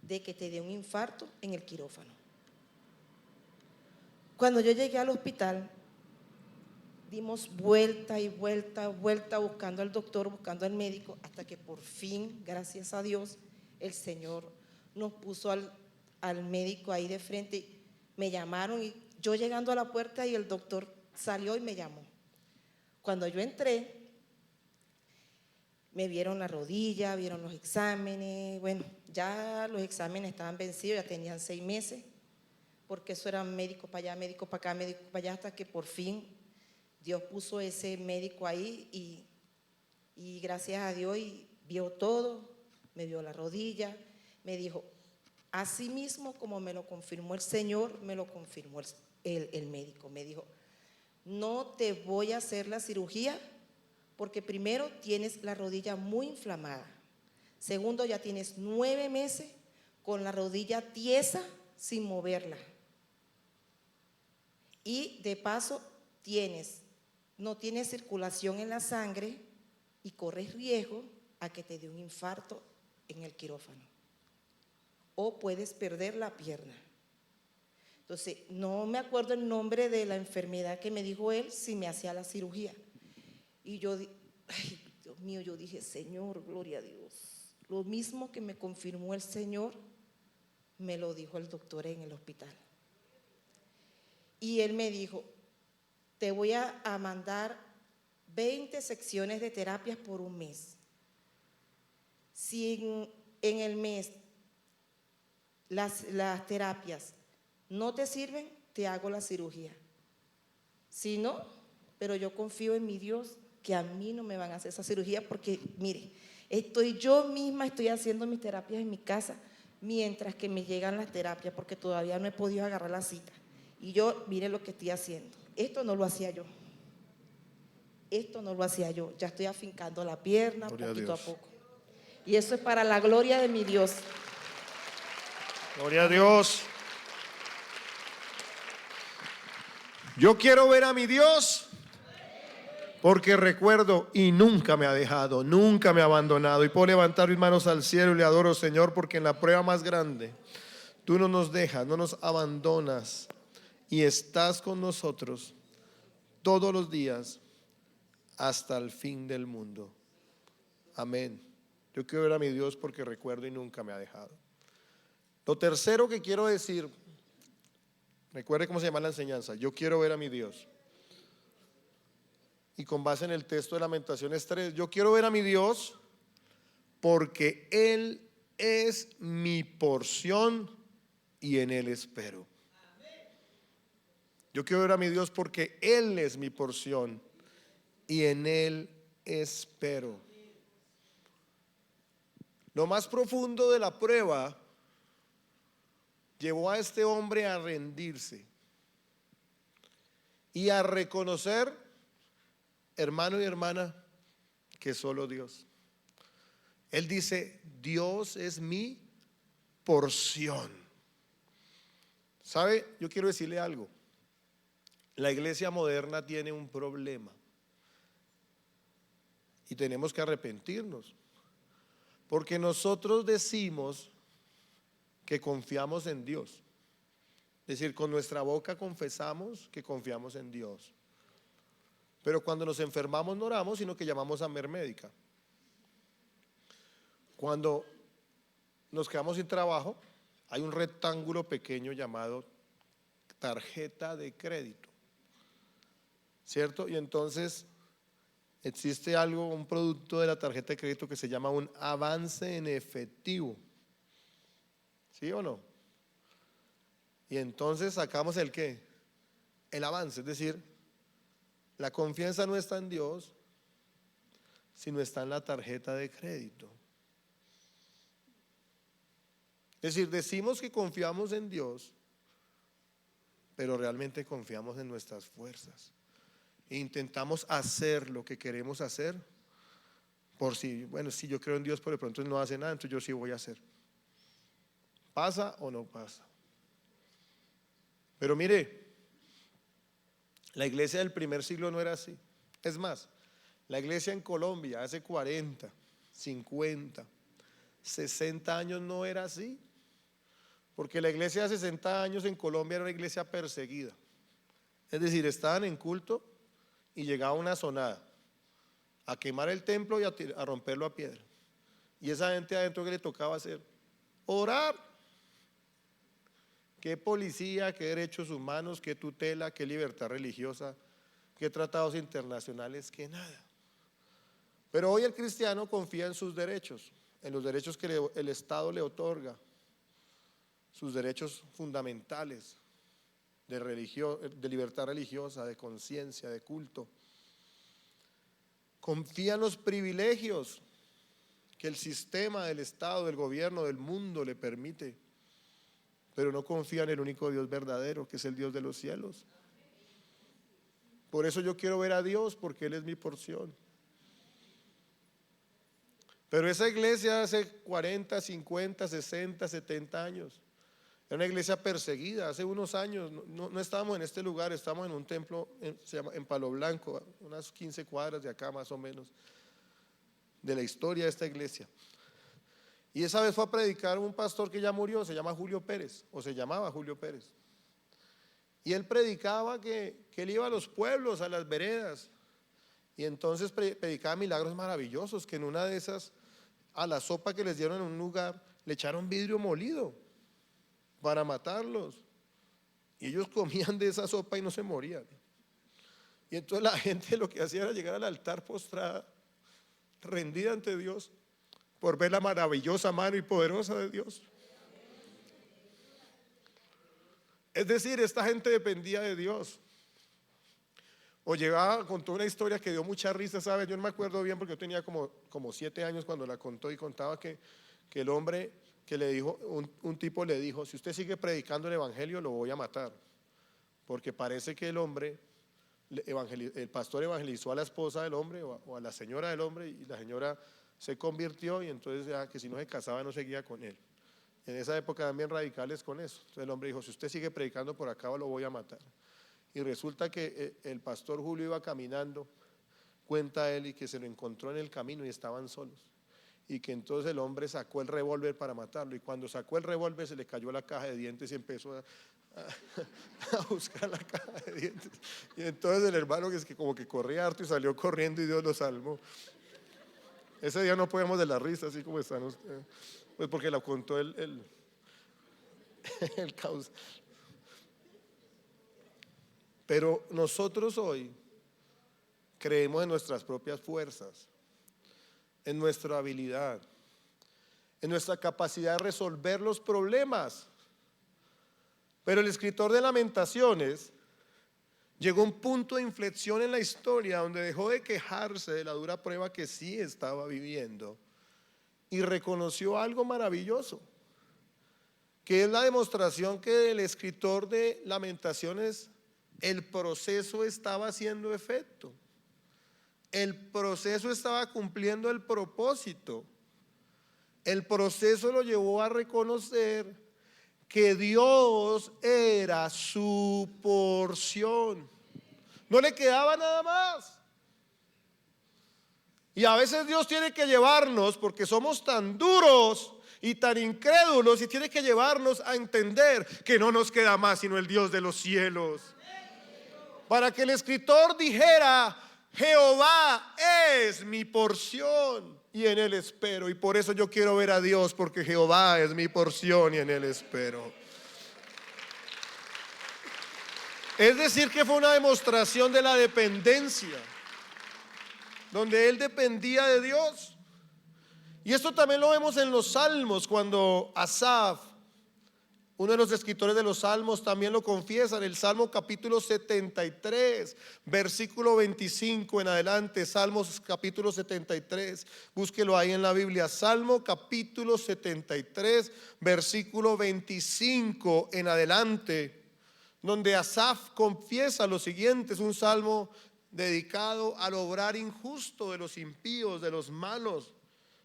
de que te dé un infarto en el quirófano. Cuando yo llegué al hospital, dimos vuelta y vuelta buscando al doctor, buscando al médico, hasta que por fin, gracias a Dios, el Señor nos puso al médico ahí de frente. Me llamaron y yo llegando a la puerta y el doctor salió y me llamó. Cuando yo entré, me vieron la rodilla, vieron los exámenes. Bueno, ya los exámenes estaban vencidos, ya tenían 6 meses, porque eso era médico para allá, médico para acá, médico para allá, hasta que por fin Dios puso ese médico ahí y gracias a Dios vio todo, me vio la rodilla, me dijo: así mismo como me lo confirmó el Señor, me lo confirmó el médico. Me dijo: no te voy a hacer la cirugía porque primero tienes la rodilla muy inflamada, segundo ya tienes 9 meses con la rodilla tiesa sin moverla y de paso no tienes circulación en la sangre y corres riesgo a que te dé un infarto en el quirófano o puedes perder la pierna. Entonces, no me acuerdo el nombre de la enfermedad que me dijo él si me hacía la cirugía. Y yo, ay, Dios mío, yo dije: Señor, gloria a Dios. Lo mismo que me confirmó el Señor, me lo dijo el doctor en el hospital. Y él me dijo: te voy a mandar 20 secciones de terapias por un mes. Si en el mes las terapias no te sirven, te hago la cirugía. Si no, pero yo confío en mi Dios que a mí no me van a hacer esa cirugía porque, mire, yo misma estoy haciendo mis terapias en mi casa mientras que me llegan las terapias porque todavía no he podido agarrar la cita. Y yo, mire lo que estoy haciendo. Esto no lo hacía yo. Ya estoy afincando la pierna poquito a poco. Y eso es para la gloria de mi Dios. Gloria a Dios. Yo quiero ver a mi Dios porque recuerdo y nunca me ha dejado, nunca me ha abandonado. Y puedo levantar mis manos al cielo y le adoro, Señor, porque en la prueba más grande tú no nos dejas, no nos abandonas y estás con nosotros todos los días hasta el fin del mundo. Amén. Yo quiero ver a mi Dios porque recuerdo y nunca me ha dejado. Lo tercero que quiero decir, recuerde cómo se llama la enseñanza: yo quiero ver a mi Dios. y con base en el texto de Lamentaciones 3, yo quiero ver a mi Dios porque Él es mi porción y en Él espero. Yo quiero ver a mi Dios porque Él es mi porción y en Él espero. Lo más profundo de la prueba llevó a este hombre a rendirse y a reconocer, hermano y hermana, que solo Dios. Él dice, Dios es mi porción. ¿Sabe? Yo quiero decirle algo. La iglesia moderna tiene un problema y tenemos que arrepentirnos, porque nosotros decimos que confiamos en Dios. Es decir, con nuestra boca confesamos que confiamos en Dios, pero cuando nos enfermamos no oramos, sino que llamamos a médica. Cuando nos quedamos sin trabajo, hay un rectángulo pequeño llamado tarjeta de crédito, ¿cierto? Y entonces existe algo, un producto de la tarjeta de crédito que se llama un avance en efectivo, ¿sí o no? Y entonces sacamos el ¿qué? El avance, es decir, la confianza no está en Dios, sino está en la tarjeta de crédito. Es decir, decimos que confiamos en Dios, pero realmente confiamos en nuestras fuerzas. E intentamos hacer lo que queremos hacer por si, bueno, si yo creo en Dios, pero de pronto no hace nada, entonces yo sí voy a hacer. ¿Pasa o no pasa? Pero mire, la iglesia del primer siglo no era así. Es más, la iglesia en Colombia hace 40, 50, 60 años no era así. Porque la iglesia de 60 años en Colombia era una iglesia perseguida. Es decir, estaban en culto y llegaba una sonada a quemar el templo y a romperlo a piedra. Y esa gente adentro, ¿qué le tocaba hacer? Orar. ¿Qué policía, qué derechos humanos, qué tutela, qué libertad religiosa, qué tratados internacionales, qué nada? Pero hoy el cristiano confía en sus derechos, en los derechos que el Estado le otorga, sus derechos fundamentales de libertad religiosa, de conciencia, de culto. Confía en los privilegios que el sistema del Estado, del gobierno, del mundo le permite, pero no confía en el único Dios verdadero, que es el Dios de los cielos. Por eso yo quiero ver a Dios, porque Él es mi porción. Pero esa iglesia hace 40, 50, 60, 70 años era una iglesia perseguida. Hace unos años no estábamos en este lugar, estábamos en un templo se llama en Palo Blanco, unas 15 cuadras de acá más o menos, de la historia de esta iglesia. Y esa vez fue a predicar un pastor que ya murió, se llama Julio Pérez, o se llamaba Julio Pérez. Y él predicaba que él iba a los pueblos, a las veredas, y entonces predicaba milagros maravillosos, que en una de esas, a la sopa que les dieron en un lugar, le echaron vidrio molido para matarlos. Y ellos comían de esa sopa y no se morían. Y entonces la gente lo que hacía era llegar al altar postrada, rendida ante Dios, por ver la maravillosa mano y poderosa de Dios. Es decir, esta gente dependía de Dios. O llegaba, contó una historia que dio mucha risa, ¿sabes? Yo no me acuerdo bien porque yo tenía como 7 años cuando la contó, y contaba que el hombre que le dijo, un tipo le dijo, si usted sigue predicando el evangelio lo voy a matar, porque parece que el hombre, el pastor evangelizó a la esposa del hombre o a la señora del hombre, y la señora se convirtió, y entonces ya que si no se casaba no seguía con él. En esa época también radicales con eso. Entonces el hombre dijo, si usted sigue predicando por acá lo voy a matar. Y resulta que el pastor Julio iba caminando, cuenta él, y que se lo encontró en el camino y estaban solos. Y que entonces el hombre sacó el revólver para matarlo, y cuando sacó el revólver se le cayó la caja de dientes y empezó a buscar la caja de dientes. Y entonces el hermano, que es que como que corría harto, y salió corriendo, y Dios lo salvó. Ese día no podemos de la risa, así como están ustedes, pues porque lo contó el caos. Pero nosotros hoy creemos en nuestras propias fuerzas, en nuestra habilidad, en nuestra capacidad de resolver los problemas. Pero el escritor de Lamentaciones llegó a un punto de inflexión en la historia donde dejó de quejarse de la dura prueba que sí estaba viviendo y reconoció algo maravilloso, que es la demostración que el escritor de Lamentaciones, el proceso estaba haciendo efecto. El proceso estaba cumpliendo el propósito. El proceso lo llevó a reconocer que Dios era su porción. No le quedaba nada más. Y a veces Dios tiene que llevarnos, porque somos tan duros y tan incrédulos, y tiene que llevarnos a entender que no nos queda más sino el Dios de los cielos. Para que el escritor dijera: Jehová es mi porción y en él espero. Y por eso yo quiero ver a Dios, porque Jehová es mi porción y en él espero. Es decir, que fue una demostración de la dependencia, donde él dependía de Dios. Y esto también lo vemos en los salmos, cuando Asaf, uno de los escritores de los salmos, también lo confiesa en el Salmo capítulo 73, versículo 25 en adelante. Salmos capítulo 73, búsquelo ahí en la Biblia. Salmo capítulo 73, versículo 25 en adelante, donde Asaf confiesa lo siguiente. Es un salmo dedicado al obrar injusto de los impíos, de los malos,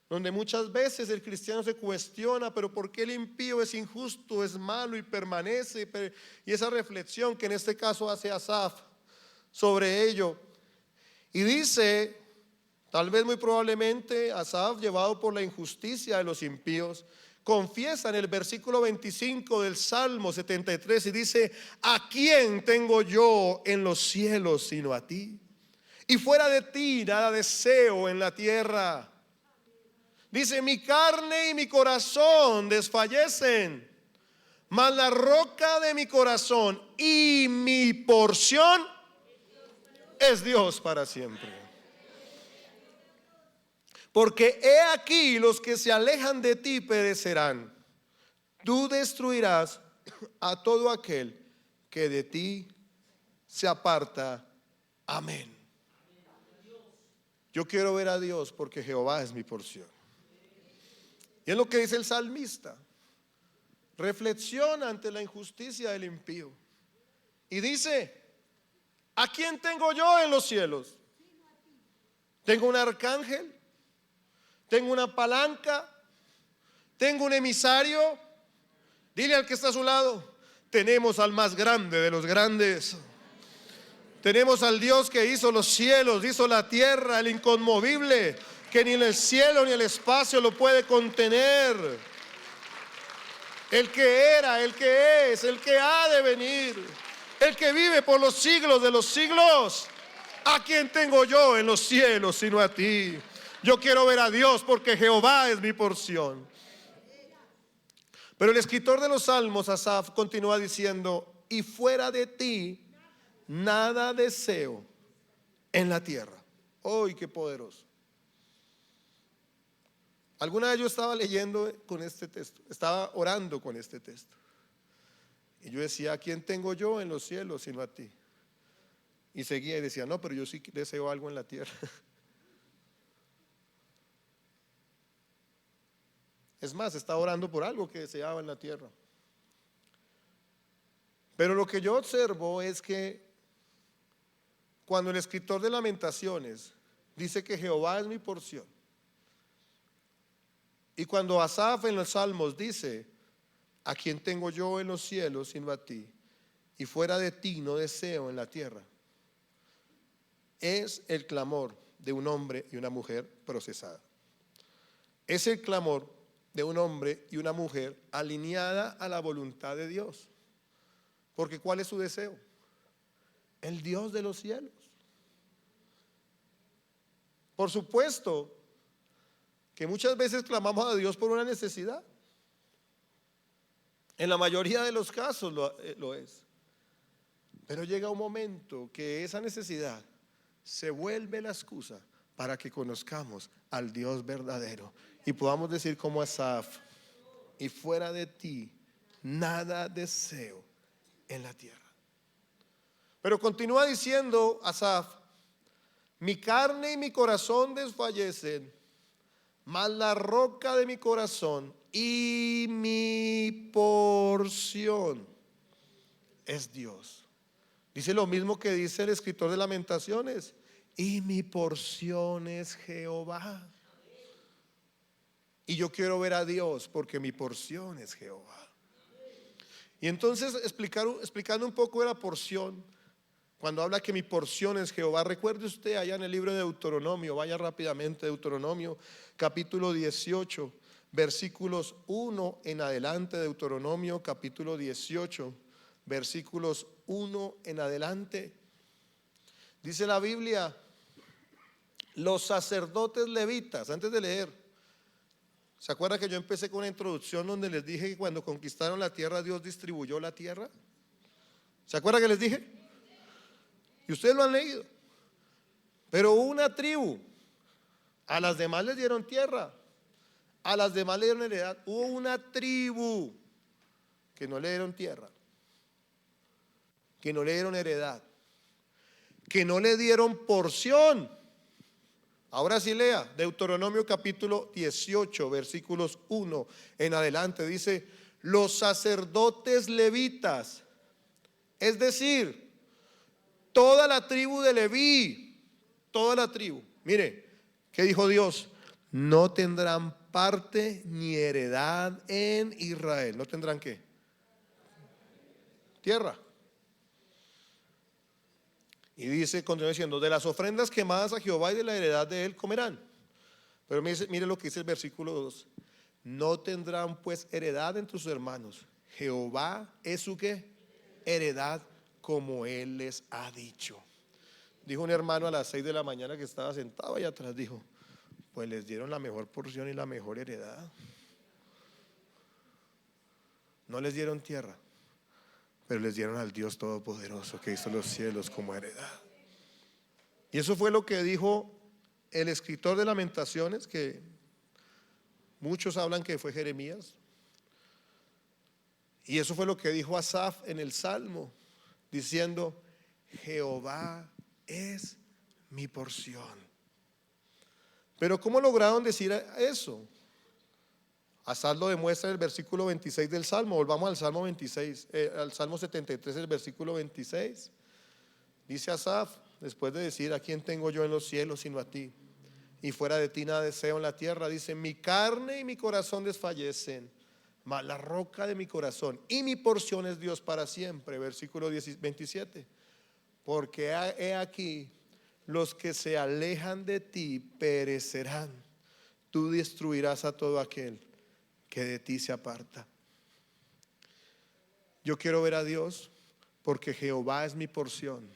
donde muchas veces el cristiano se cuestiona: pero ¿por qué el impío es injusto, es malo y permanece? Y esa reflexión que en este caso hace Asaf sobre ello. Y dice, tal vez muy probablemente Asaf, llevado por la injusticia de los impíos, confiesa en el versículo 25 del Salmo 73 y dice: ¿a quién tengo yo en los cielos sino a ti? Y fuera de ti nada deseo en la tierra. Dice: mi carne y mi corazón desfallecen, mas la roca de mi corazón y mi porción es Dios para siempre. Porque he aquí, los que se alejan de ti perecerán. Tú destruirás a todo aquel que de ti se aparta. Amén. Yo quiero ver a Dios, porque Jehová es mi porción. Y es lo que dice el salmista. Reflexiona ante la injusticia del impío y dice: ¿a quién tengo yo en los cielos? ¿Tengo un arcángel? ¿Tengo una palanca? ¿Tengo un emisario? Dile al que está a su lado: tenemos al más grande de los grandes. Tenemos al Dios que hizo los cielos, hizo la tierra, el inconmovible, que ni el cielo ni el espacio lo puede contener. El que era, el que es, el que ha de venir, el que vive por los siglos de los siglos. ¿A quién tengo yo en los cielos sino a ti? Yo quiero ver a Dios, porque Jehová es mi porción. Pero el escritor de los salmos, Asaf, continúa diciendo: y fuera de ti nada deseo en la tierra. ¡Ay, qué poderoso! Alguna vez yo estaba leyendo con este texto, estaba orando con este texto, y yo decía: ¿a quién tengo yo en los cielos sino a ti? Y seguía y decía: no, pero yo sí deseo algo en la tierra. Es más, estaba orando por algo que deseaba en la tierra. Pero lo que yo observo es que cuando el escritor de Lamentaciones dice que Jehová es mi porción, y cuando Asaf en los salmos dice: ¿a quién tengo yo en los cielos sino a ti? Y fuera de ti no deseo en la tierra. Es el clamor de un hombre y una mujer procesada. Es el clamor de un hombre y una mujer alineada a la voluntad de Dios. Porque ¿cuál es su deseo? El Dios de los cielos. Por supuesto que muchas veces clamamos a Dios por una necesidad. En la mayoría de los casos lo es. Pero llega un momento que esa necesidad se vuelve la excusa para que conozcamos al Dios verdadero y podamos decir como Asaf: y fuera de ti nada deseo en la tierra. Pero continúa diciendo Asaf: mi carne y mi corazón desfallecen, mas la roca de mi corazón y mi porción es Dios. Dice lo mismo que dice el escritor de Lamentaciones: y mi porción es Jehová. Y yo quiero ver a Dios porque mi porción es Jehová. Y entonces explicando un poco de la porción, cuando habla que mi porción es Jehová, recuerde usted allá en el libro de Deuteronomio, vaya rápidamente, Deuteronomio capítulo 18, versículos 1 en adelante. Deuteronomio capítulo 18, versículos 1 en adelante. Dice la Biblia: los sacerdotes levitas, antes de leer, ¿se acuerda que yo empecé con una introducción donde les dije que cuando conquistaron la tierra Dios distribuyó la tierra? ¿Se acuerda que les dije? Y ustedes lo han leído. Pero una tribu, a las demás les dieron tierra, a las demás le dieron heredad. Hubo una tribu que no le dieron tierra, que no le dieron heredad, que no le dieron porción. Ahora sí lea Deuteronomio capítulo 18, versículos 1 en adelante. Dice: los sacerdotes levitas, es decir, toda la tribu de Leví, toda la tribu. Mire, ¿qué dijo Dios? No tendrán parte ni heredad en Israel. ¿No tendrán qué? Tierra. Y dice, continúa diciendo: de las ofrendas quemadas a Jehová y de la heredad de él comerán. Pero mire lo que dice el versículo 2: no tendrán pues heredad entre sus hermanos. Jehová es su ¿qué? Heredad, como él les ha dicho. Dijo un hermano a las 6 de la mañana que estaba sentado allá atrás, dijo: pues les dieron la mejor porción y la mejor heredad. No les dieron tierra, pero les dieron al Dios Todopoderoso que hizo los cielos como heredad. Y eso fue lo que dijo el escritor de Lamentaciones, que muchos hablan que fue Jeremías. Y eso fue lo que dijo Asaf en el Salmo, diciendo: Jehová es mi porción. Pero ¿cómo lograron decir eso? Asaf lo demuestra en el versículo 26 del Salmo. Volvamos al Salmo 26, al Salmo 73, el versículo 26. Dice Asaf, después de decir: ¿a quién tengo yo en los cielos sino a ti? Y fuera de ti nada deseo en la tierra. Dice: mi carne y mi corazón desfallecen, mas la roca de mi corazón y mi porción es Dios para siempre. Versículo 27. Porque he aquí, los que se alejan de ti perecerán. Tú destruirás a todo aquel que de ti se aparta. Yo quiero ver a Dios porque Jehová es mi porción,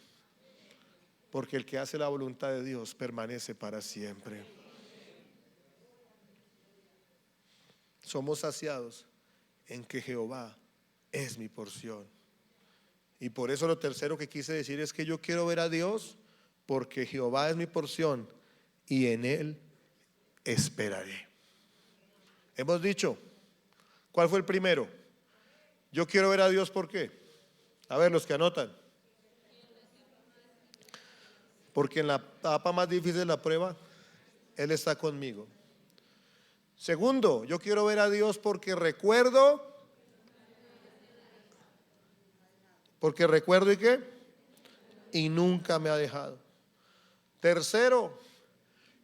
porque el que hace la voluntad de Dios permanece para siempre. Somos saciados en que Jehová es mi porción. Y por eso lo tercero que quise decir es que yo quiero ver a Dios porque Jehová es mi porción y en él esperaré. Hemos dicho, ¿cuál fue el primero? Yo quiero ver a Dios, ¿por qué? A ver, los que anotan. Porque en la etapa más difícil de la prueba, Él está conmigo. Segundo, yo quiero ver a Dios porque recuerdo. Porque recuerdo ¿y qué? Y nunca me ha dejado. Tercero,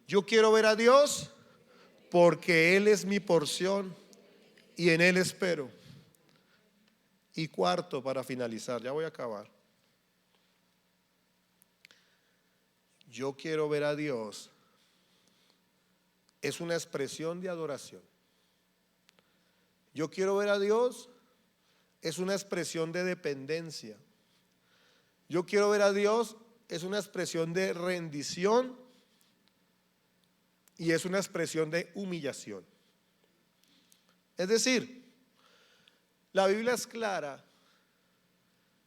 yo quiero ver a Dios porque Él es mi porción y en Él espero. Y cuarto, para finalizar, ya voy a acabar. Yo quiero ver a Dios. Es una expresión de adoración. Yo quiero ver a Dios. Es una expresión de dependencia. Yo quiero ver a Dios. Es una expresión de rendición. Y es una expresión de humillación. Es decir, la Biblia es clara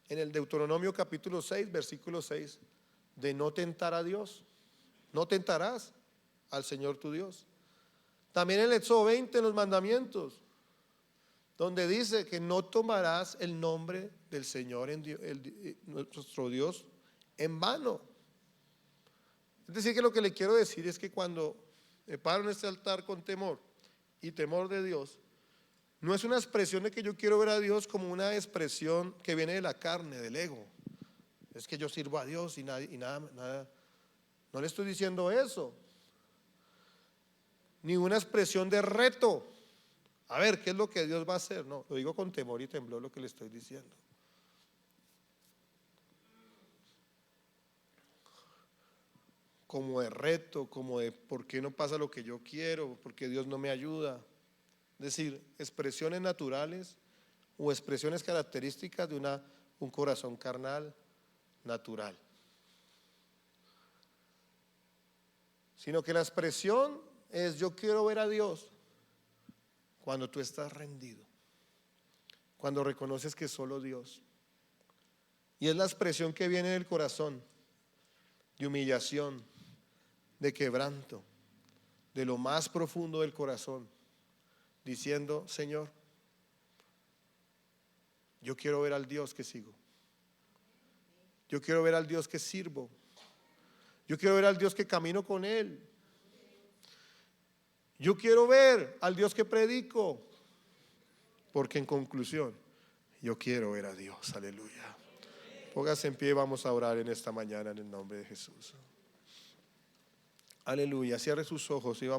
en el Deuteronomio capítulo 6, versículo 6, de no tentar a Dios. No tentarás al Señor tu Dios. También en el Éxodo 20, en los mandamientos, donde dice que no tomarás el nombre del Señor, nuestro Dios, en vano. Es decir, que lo que le quiero decir es que cuando me paro en este altar con temor y temor de Dios, no es una expresión de que yo quiero ver a Dios como una expresión que viene de la carne, del ego. Es que yo sirvo a Dios y nada. No le estoy diciendo eso. Ni una expresión de reto. A ver, ¿qué es lo que Dios va a hacer? No, lo digo con temor y temblor lo que le estoy diciendo. Como de reto, como de ¿por qué no pasa lo que yo quiero? ¿Por qué Dios no me ayuda? Es decir, expresiones naturales o expresiones características de un corazón carnal natural. Sino que la expresión es yo quiero ver a Dios cuando tú estás rendido, cuando reconoces que solo Dios. Y es la expresión que viene del corazón, de humillación, de quebranto, de lo más profundo del corazón, diciendo, Señor, yo quiero ver al Dios que sigo. Yo quiero ver al Dios que sirvo. Yo quiero ver al Dios que camino con Él. Yo quiero ver al Dios que predico. Porque en conclusión, yo quiero ver a Dios. Aleluya. Póngase en pie y vamos a orar en esta mañana en el nombre de Jesús. Aleluya. Cierre sus ojos y vamos.